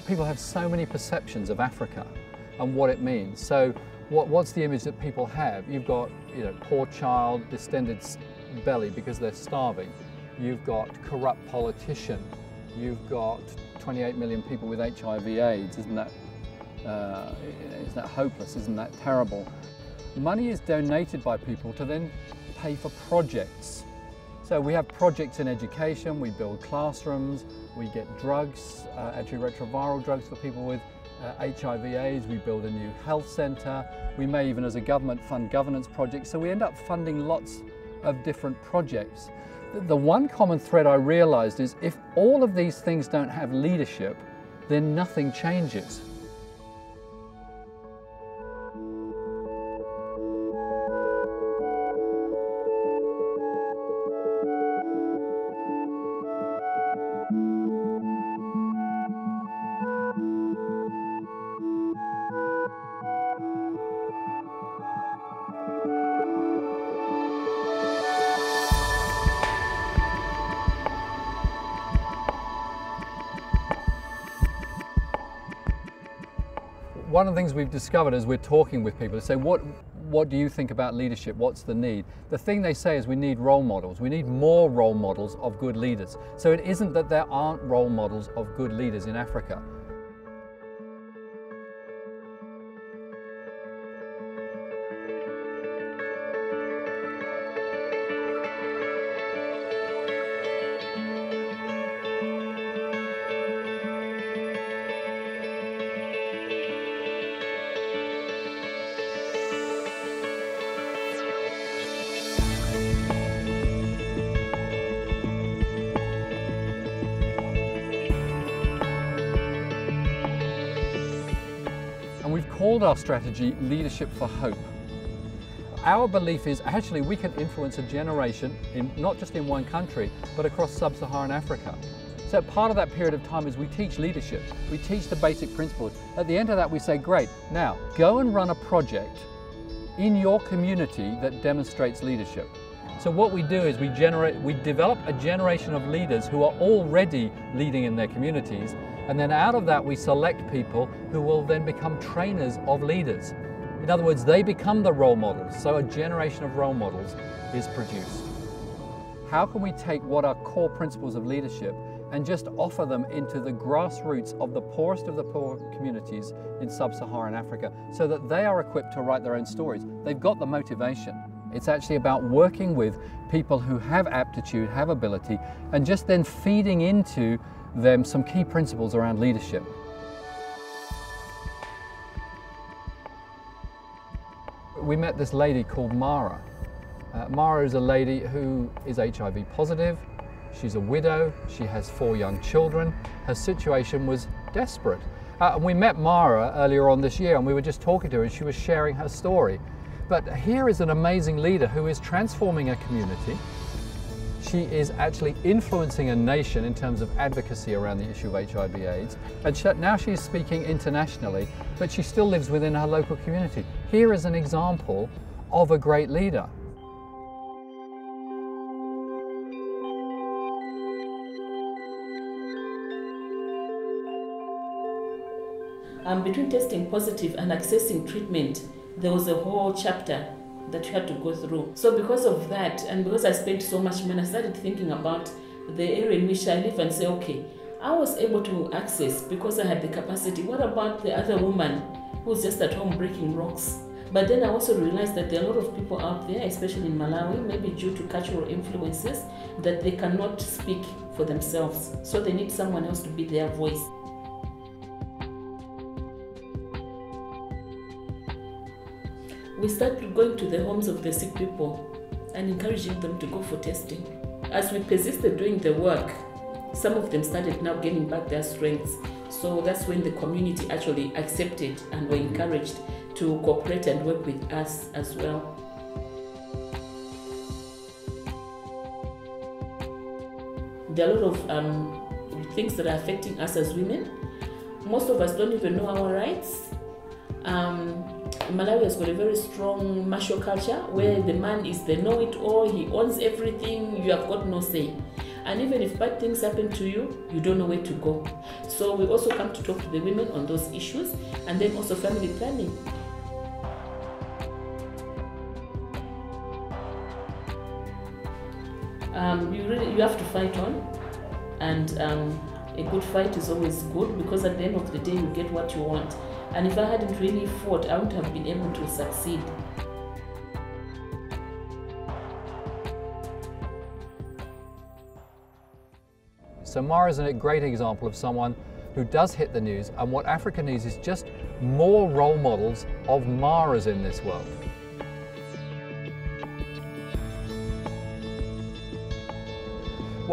people have so many perceptions of Africa and what it means. So what's the image that people have? You've got, you know, poor child, distended belly because they're starving. You've got corrupt politician. You've got 28 million people with HIV/AIDS. Isn't that hopeless? Isn't that terrible? Money is donated by people to then pay for projects. So we have projects in education, we build classrooms, we get drugs, antiretroviral drugs for people with HIV/AIDS, we build a new health centre, we may even as a government fund governance projects, so we end up funding lots of different projects. The one common thread I realised is if all of these things don't have leadership, then nothing changes. One of the things we've discovered as we're talking with people is say, what do you think about leadership? What's the need? The thing they say is we need role models. We need more role models of good leaders. So it isn't that there aren't role models of good leaders in Africa. And we've called our strategy Leadership for Hope. Our belief is actually we can influence a generation, not just in one country, but across sub-Saharan Africa. So part of that period of time is we teach leadership. We teach the basic principles. At the end of that we say, great, now go and run a project in your community that demonstrates leadership. So what we do is we develop a generation of leaders who are already leading in their communities, and then out of that we select people who will then become trainers of leaders. In other words, they become the role models, so a generation of role models is produced. How can we take what are core principles of leadership and just offer them into the grassroots of the poorest of the poor communities in sub-Saharan Africa so that they are equipped to write their own stories? They've got the motivation. It's actually about working with people who have aptitude, have ability, and just then feeding into them some key principles around leadership. We met this lady called Mara. Mara is a lady who is HIV positive. She's a widow. She has 4 young children. Her situation was desperate. And we met Mara earlier on this year, and we were just talking to her, and she was sharing her story. But here is an amazing leader who is transforming a community. She is actually influencing a nation in terms of advocacy around the issue of HIV/AIDS. And now she's speaking internationally, but she still lives within her local community. Here is an example of a great leader. Between testing positive and accessing treatment, there was a whole chapter that you had to go through. So because of that, and because I spent so much money, I started thinking about the area in which I live and say, okay, I was able to access because I had the capacity. What about the other woman who's just at home breaking rocks? But then I also realized that there are a lot of people out there, especially in Malawi, maybe due to cultural influences, that they cannot speak for themselves. So they need someone else to be their voice. We started going to the homes of the sick people and encouraging them to go for testing. As we persisted doing the work, some of them started now gaining back their strengths. So that's when the community actually accepted and were encouraged to cooperate and work with us as well. There are a lot of things that are affecting us as women. Most of us don't even know our rights. Malawi has got a very strong martial culture where the man is the know-it-all, he owns everything, you have got no say. And even if bad things happen to you, you don't know where to go. So we also come to talk to the women on those issues, and then also family planning. You have to fight on, and a good fight is always good, because at the end of the day you get what you want. And if I hadn't really fought, I wouldn't have been able to succeed. So Mara is a great example of someone who does hit the news, and what Africa needs is just more role models of Maras in this world.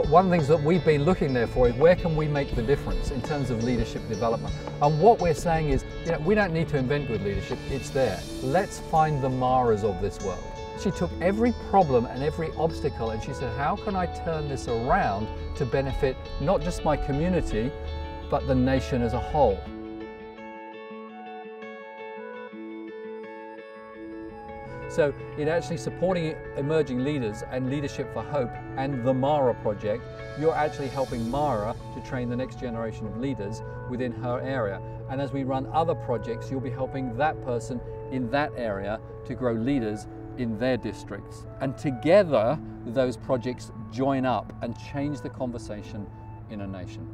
One of the things that we've been looking there for is where can we make the difference in terms of leadership development. And what we're saying is, we don't need to invent good leadership, it's there. Let's find the Maras of this world. She took every problem and every obstacle and she said, how can I turn this around to benefit not just my community, but the nation as a whole? So in actually supporting emerging leaders and Leadership for Hope and the Mara project, you're actually helping Mara to train the next generation of leaders within her area. And as we run other projects, you'll be helping that person in that area to grow leaders in their districts. And together, those projects join up and change the conversation in a nation.